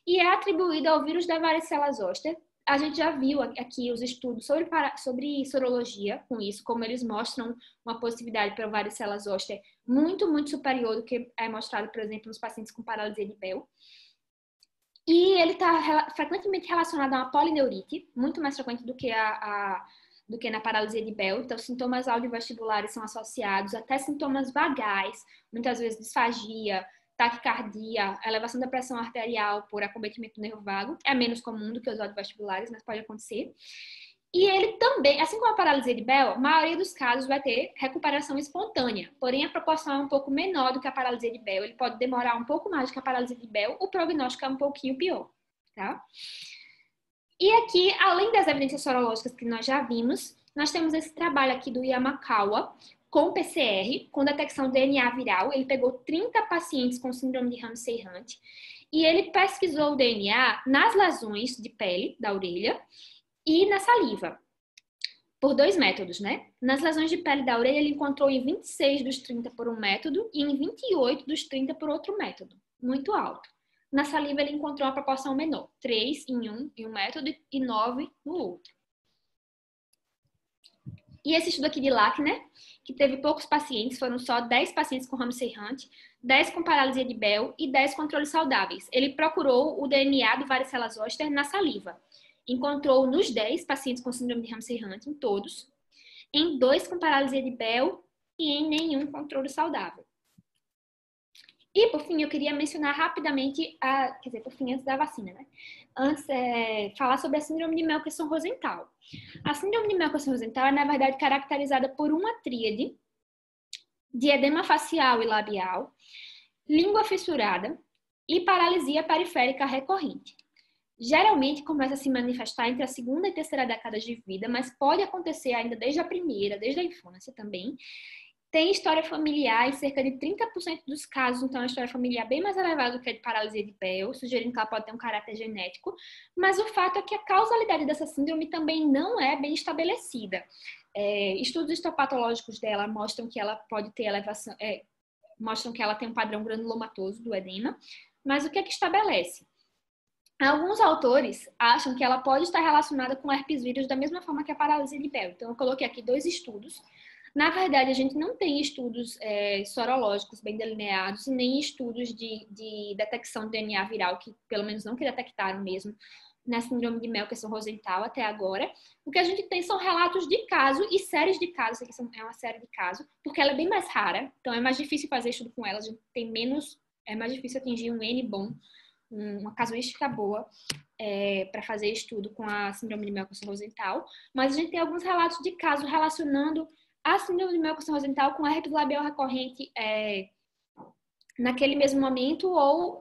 e é atribuído ao vírus da varicela zoster. A gente já viu aqui os estudos sobre sorologia com isso, como eles mostram uma positividade para varicela zoster muito, muito superior do que é mostrado, por exemplo, nos pacientes com paralisia de Bell. E ele está frequentemente relacionado a uma polineurite, muito mais frequente do que do que na paralisia de Bell. Então, sintomas audiovestibulares são associados, até sintomas vagais, muitas vezes disfagia, taquicardia, elevação da pressão arterial por acometimento do nervo vago. É menos comum do que os audiovestibulares, mas pode acontecer. E ele também, assim como a paralisia de Bell, a maioria dos casos vai ter recuperação espontânea, porém a proporção é um pouco menor do que a paralisia de Bell. Ele pode demorar um pouco mais do que a paralisia de Bell, o prognóstico é um pouquinho pior, tá? E aqui, além das evidências sorológicas que nós já vimos, nós temos esse trabalho aqui do Yamakawa com PCR, com detecção de DNA viral. Ele pegou 30 pacientes com síndrome de Ramsay-Hunt e ele pesquisou o DNA nas lesões de pele da orelha e na saliva, por 2 métodos, né? Nas lesões de pele da orelha, ele encontrou em 26 dos 30 por um método e em 28 dos 30 por outro método, muito alto. Na saliva, ele encontrou uma proporção menor, 3 em um método e 9 no outro. E esse estudo aqui de Lackner, que teve poucos pacientes, foram só 10 pacientes com Ramsay-Hunt, 10 com paralisia de Bell e 10 controles saudáveis. Ele procurou o DNA do varicela zoster na saliva. Encontrou nos 10 pacientes com síndrome de Ramsay-Hunt, em todos, em 2 com paralisia de Bell e em nenhum controle saudável. E, por fim, eu queria mencionar rapidamente, por fim, antes da vacina, né? Antes, falar sobre a síndrome de Melchior-Rosenthal. A síndrome de Melchior-Rosenthal é, na verdade, caracterizada por uma tríade de edema facial e labial, língua fissurada e paralisia periférica recorrente. Geralmente começa a se manifestar entre a segunda e terceira década de vida, mas pode acontecer ainda desde a primeira, desde a infância também. Tem história familiar em cerca de 30% dos casos, então é uma história familiar bem mais elevada do que a de paralisia de Bell, sugerindo que ela pode ter um caráter genético, mas o fato é que a causalidade dessa síndrome também não é bem estabelecida. Estudos histopatológicos dela mostram que ela pode ter elevação, mostram que ela tem um padrão granulomatoso do edema, mas o que é que estabelece? Alguns autores acham que ela pode estar relacionada com herpes vírus da mesma forma que a paralisia de Bell. Então, eu coloquei aqui 2 estudos. Na verdade, a gente não tem estudos sorológicos bem delineados e nem estudos de detecção de DNA viral, que pelo menos não que detectaram mesmo na síndrome de Melchior-Rosenthal até agora. O que a gente tem são relatos de caso e séries de casos. Aqui é uma série de casos, porque ela é bem mais rara, então é mais difícil fazer estudo com ela. A gente tem menos, é mais difícil atingir um N bom, uma casuística boa para fazer estudo com a síndrome de Melchior-Rosenthal, mas a gente tem alguns relatos de casos relacionando a síndrome de Melchior-Rosenthal com herpes labial recorrente naquele mesmo momento ou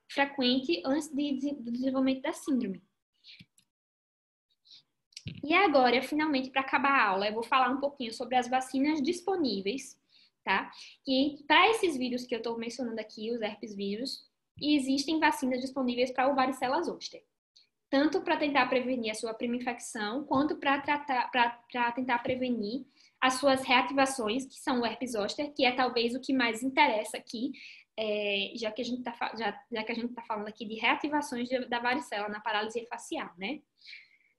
frequente antes do desenvolvimento da síndrome. E agora, finalmente, para acabar a aula, eu vou falar um pouquinho sobre as vacinas disponíveis, tá? E para esses vírus que eu estou mencionando aqui, os herpes vírus, existem vacinas disponíveis para o varicela zoster, tanto para tentar prevenir a sua prima infecção, quanto para tentar prevenir as suas reativações, que são o herpes zoster, que é talvez o que mais interessa aqui, já que a gente está falando aqui de reativações da varicela na paralisia facial, né?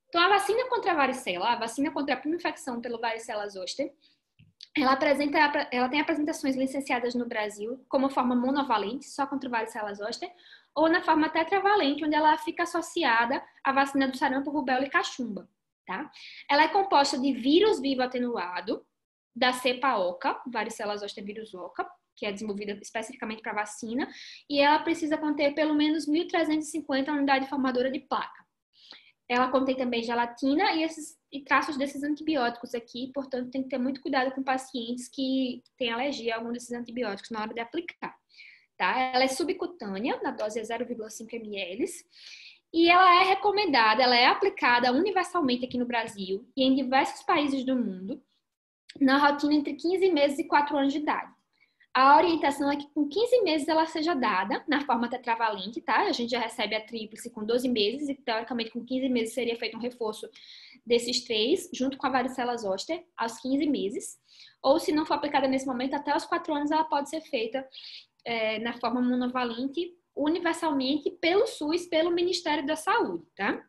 Então, a vacina contra a varicela, a vacina contra a prima infecção pelo varicela zoster, ela tem apresentações licenciadas no Brasil como forma monovalente, só contra o varicela zoster, ou na forma tetravalente, onde ela fica associada à vacina do sarampo, rubéola e cachumba, tá? Ela é composta de vírus vivo atenuado, da cepa OCA, varicela zoster vírus OCA, que é desenvolvida especificamente para vacina, e ela precisa conter pelo menos 1.350 unidades formadoras de placa. Ela contém também gelatina e traços desses antibióticos aqui, portanto, tem que ter muito cuidado com pacientes que têm alergia a algum desses antibióticos na hora de aplicar. Tá? Ela é subcutânea, na dose é 0,5 ml, E ela é recomendada, ela é aplicada universalmente aqui no Brasil e em diversos países do mundo, na rotina entre 15 meses e 4 anos de idade. A orientação é que com 15 meses ela seja dada na forma tetravalente, tá? A gente já recebe a tríplice com 12 meses e, teoricamente, com 15 meses seria feito um reforço desses 3, junto com a varicela zoster, aos 15 meses. Ou, se não for aplicada nesse momento, até aos 4 anos ela pode ser feita na forma monovalente, universalmente, pelo SUS, pelo Ministério da Saúde, tá?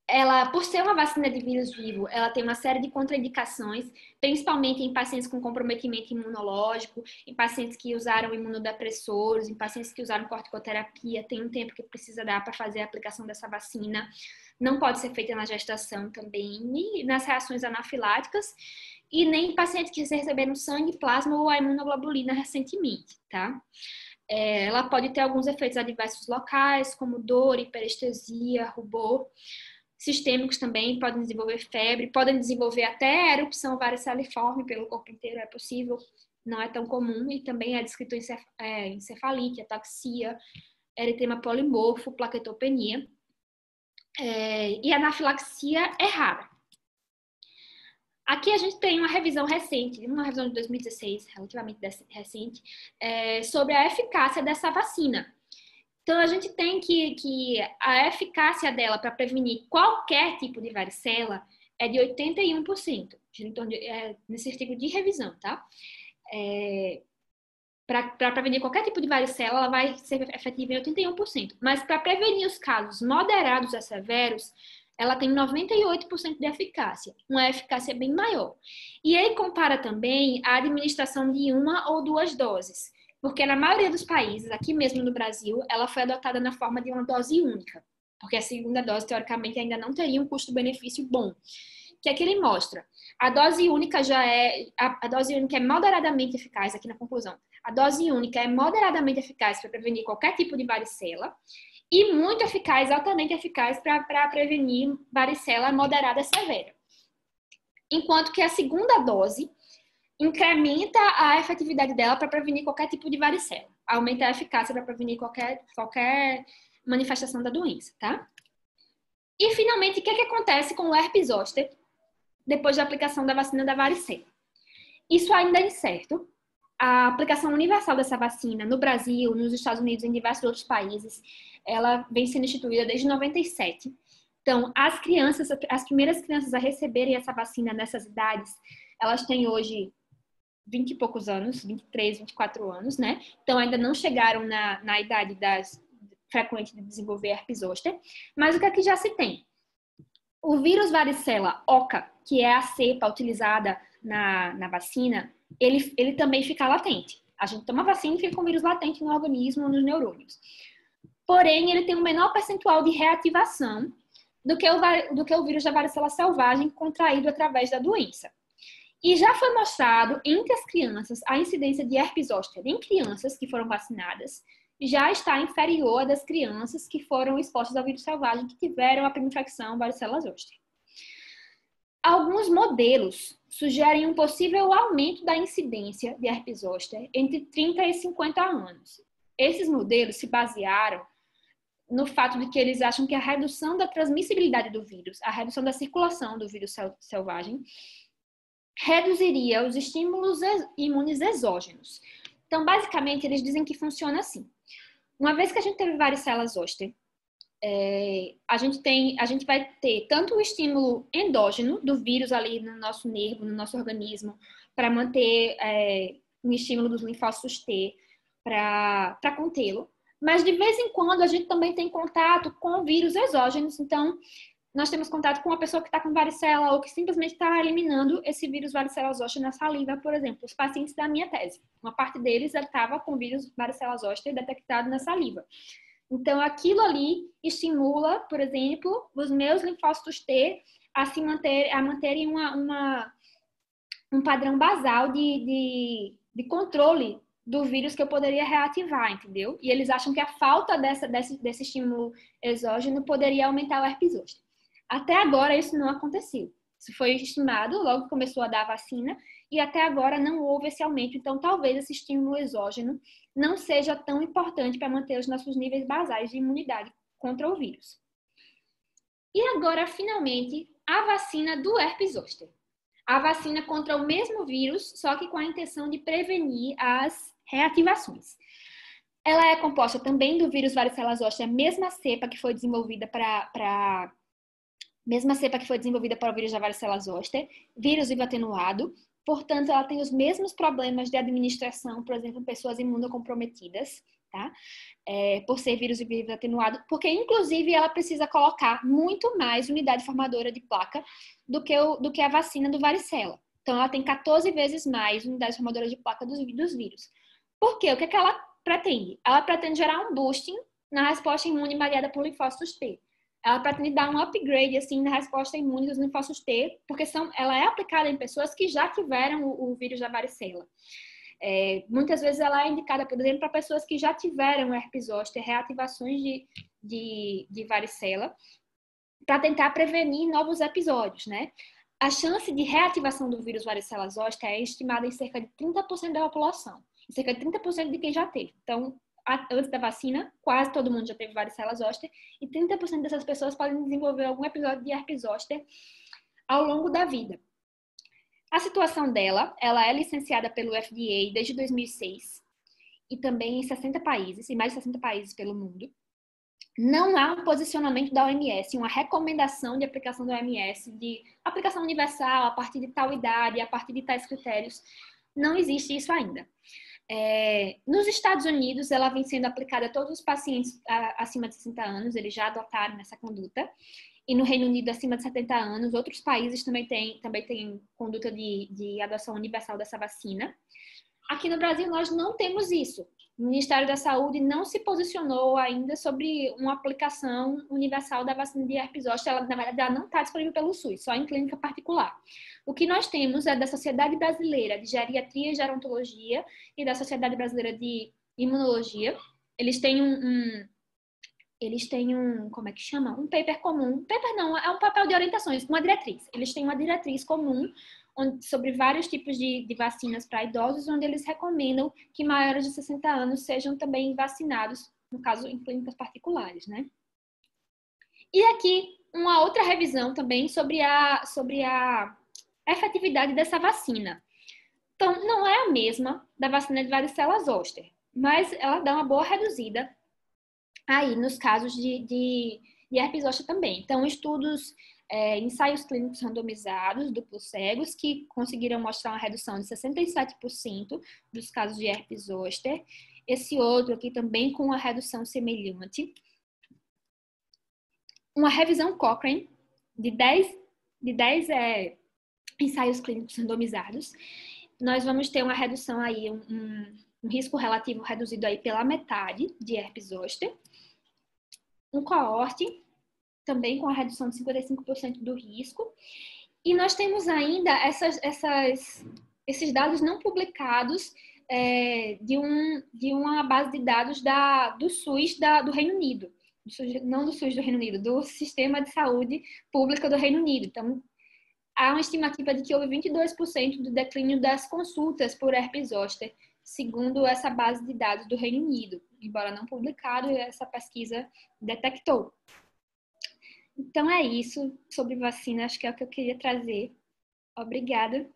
Ela, por ser uma vacina de vírus vivo, ela tem uma série de contraindicações, principalmente em pacientes com comprometimento imunológico, em pacientes que usaram imunodepressores, em pacientes que usaram corticoterapia, tem um tempo que precisa dar para fazer a aplicação dessa vacina. Não pode ser feita na gestação também, nem nas reações anafiláticas, e nem em pacientes que receberam sangue, plasma ou a imunoglobulina recentemente, tá? Ela pode ter alguns efeitos adversos locais, como dor, hiperestesia, rubor. Sistêmicos também podem desenvolver febre, podem desenvolver até erupção variceliforme pelo corpo inteiro, é possível, não é tão comum, e também é descrito encefalite, ataxia, eritema polimorfo, plaquetopenia. E a anafilaxia é rara. Aqui a gente tem uma revisão recente, uma revisão de 2016, relativamente recente, sobre a eficácia dessa vacina. Então, a gente tem que a eficácia dela para prevenir qualquer tipo de varicela é de 81%, nesse artigo de revisão, tá? Para prevenir qualquer tipo de varicela, ela vai ser efetiva em 81%. Mas para prevenir os casos moderados a severos, ela tem 98% de eficácia, uma eficácia bem maior. E aí compara também a administração de 1 ou 2 doses. Porque na maioria dos países, aqui mesmo no Brasil, ela foi adotada na forma de uma dose única. Porque a segunda dose, teoricamente, ainda não teria um custo-benefício bom. Que é que ele mostra. A dose única a dose única é moderadamente eficaz, aqui na conclusão. A dose única é moderadamente eficaz para prevenir qualquer tipo de varicela e muito eficaz, altamente eficaz para prevenir varicela moderada severa. Enquanto que a segunda dose incrementa a efetividade dela para prevenir qualquer tipo de varicela. Aumenta a eficácia para prevenir qualquer manifestação da doença, tá? E, finalmente, o que acontece com o herpes zoster depois da aplicação da vacina da varicela? Isso ainda é incerto. A aplicação universal dessa vacina no Brasil, nos Estados Unidos e em diversos outros países, ela vem sendo instituída desde 97. Então, as primeiras crianças a receberem essa vacina nessas idades, elas têm hoje 20 e poucos anos, 23, 24 anos, né? Então, ainda não chegaram na idade frequente de desenvolver herpes zoster. Mas o que aqui já se tem? O vírus varicela oca, que é a cepa utilizada na vacina, ele também fica latente. A gente toma vacina e fica com o vírus latente no organismo, nos neurônios. Porém, ele tem um menor percentual de reativação do que o vírus da varicela selvagem contraído através da doença. E já foi mostrado entre as crianças a incidência de herpes zoster em crianças que foram vacinadas já está inferior à das crianças que foram expostas ao vírus selvagem que tiveram a primeira infecção varicela zoster. Alguns modelos sugerem um possível aumento da incidência de herpes zoster entre 30 e 50 anos. Esses modelos se basearam no fato de que eles acham que a redução da transmissibilidade do vírus, a redução da circulação do vírus selvagem, reduziria os estímulos imunes exógenos. Então, basicamente, eles dizem que funciona assim. Uma vez que a gente teve varicela zoster, a gente vai ter tanto o estímulo endógeno do vírus ali no nosso nervo, no nosso organismo, para manter um estímulo dos linfócitos T, para contê-lo. Mas, de vez em quando, a gente também tem contato com vírus exógenos. Então, nós temos contato com uma pessoa que está com varicela ou que simplesmente está eliminando esse vírus varicela zoster na saliva, por exemplo. Os pacientes da minha tese, uma parte deles estava com vírus varicela zoster detectado na saliva. Então, aquilo ali estimula, por exemplo, os meus linfócitos T a manterem um padrão basal de controle do vírus que eu poderia reativar, entendeu? E eles acham que a falta desse estímulo exógeno poderia aumentar o herpes zoster. Até agora, isso não aconteceu. Isso foi estimado logo que começou a dar a vacina e até agora não houve esse aumento. Então, talvez esse estímulo exógeno não seja tão importante para manter os nossos níveis basais de imunidade contra o vírus. E agora, finalmente, a vacina do herpes zoster. A vacina contra o mesmo vírus, só que com a intenção de prevenir as reativações. Ela é composta também do vírus varicela zoster, a mesma cepa que foi desenvolvida para o vírus da varicela zoster, vírus vivo atenuado. Portanto, ela tem os mesmos problemas de administração, por exemplo, em pessoas imunocomprometidas, tá? Por ser vírus vivo atenuado, porque, inclusive, ela precisa colocar muito mais unidade formadora de placa do que a vacina do varicela. Então, ela tem 14 vezes mais unidade formadora de placa dos vírus. Por quê? O que ela pretende? Ela pretende gerar um boosting na resposta imune mediada por linfócitos T. Ela pretende dar um upgrade assim, na resposta imune dos linfócitos T, porque ela é aplicada em pessoas que já tiveram o vírus da varicela. Muitas vezes ela é indicada, por exemplo, para pessoas que já tiveram herpes zoster, reativações de varicela, para tentar prevenir novos episódios, né? A chance de reativação do vírus varicela zoster é estimada em cerca de 30% da população, em cerca de 30% de quem já teve. Então, antes da vacina, quase todo mundo já teve varicela zoster e 30% dessas pessoas podem desenvolver algum episódio de herpes zoster ao longo da vida. A situação dela, ela é licenciada pelo FDA desde 2006 e também em 60 países, em mais de 60 países pelo mundo. Não há um posicionamento da OMS, uma recomendação de aplicação da OMS, de aplicação universal a partir de tal idade, a partir de tais critérios. Não existe isso ainda. Nos Estados Unidos, ela vem sendo aplicada a todos os pacientes acima de 60 anos, eles já adotaram essa conduta. E no Reino Unido, acima de 70 anos, outros países também têm conduta de adoção universal dessa vacina. Aqui no Brasil, nós não temos isso. O Ministério da Saúde não se posicionou ainda sobre uma aplicação universal da vacina de herpes zoster. Ela, na verdade, ela não está disponível pelo SUS, só em clínica particular. O que nós temos é da Sociedade Brasileira de Geriatria e Gerontologia e da Sociedade Brasileira de Imunologia. Eles têm como é que chama? Um paper comum. Paper não, é um papel de orientações, uma diretriz. Eles têm uma diretriz comum sobre vários tipos de vacinas para idosos, onde eles recomendam que maiores de 60 anos sejam também vacinados, no caso, em clínicas particulares, né? E aqui, uma outra revisão também sobre a efetividade dessa vacina. Então, não é a mesma da vacina de varicela zoster, mas ela dá uma boa reduzida aí nos casos de herpes zoster também. Então, estudos, ensaios clínicos randomizados, duplos cegos, que conseguiram mostrar uma redução de 67% dos casos de herpes zoster. Esse outro aqui também com uma redução semelhante. Uma revisão Cochrane de 10 ensaios clínicos randomizados. Nós vamos ter uma redução aí, um risco relativo reduzido aí pela metade de herpes zoster. Um coorte, também com a redução de 55% do risco. E nós temos ainda esses dados não publicados de uma base de dados do SUS do Reino Unido. Não do SUS do Reino Unido, do Sistema de Saúde Pública do Reino Unido. Então, há uma estimativa de que houve 22% do declínio das consultas por herpes zoster, segundo essa base de dados do Reino Unido, embora não publicado, essa pesquisa detectou. Então é isso sobre vacina, acho que é o que eu queria trazer. Obrigada.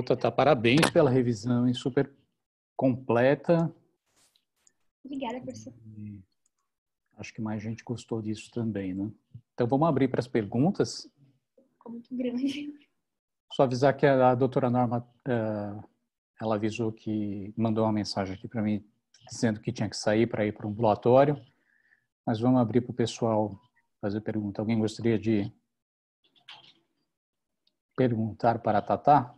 Tata, parabéns pela revisão, hein? Super completa. Obrigada, professor. Acho que mais gente gostou disso também, né? Então, vamos abrir para as perguntas. Ficou muito grande. Só avisar que a doutora Norma, ela avisou que mandou uma mensagem aqui para mim, dizendo que tinha que sair para ir para um ambulatório. Mas vamos abrir para o pessoal fazer pergunta. Alguém gostaria de perguntar para a Tata?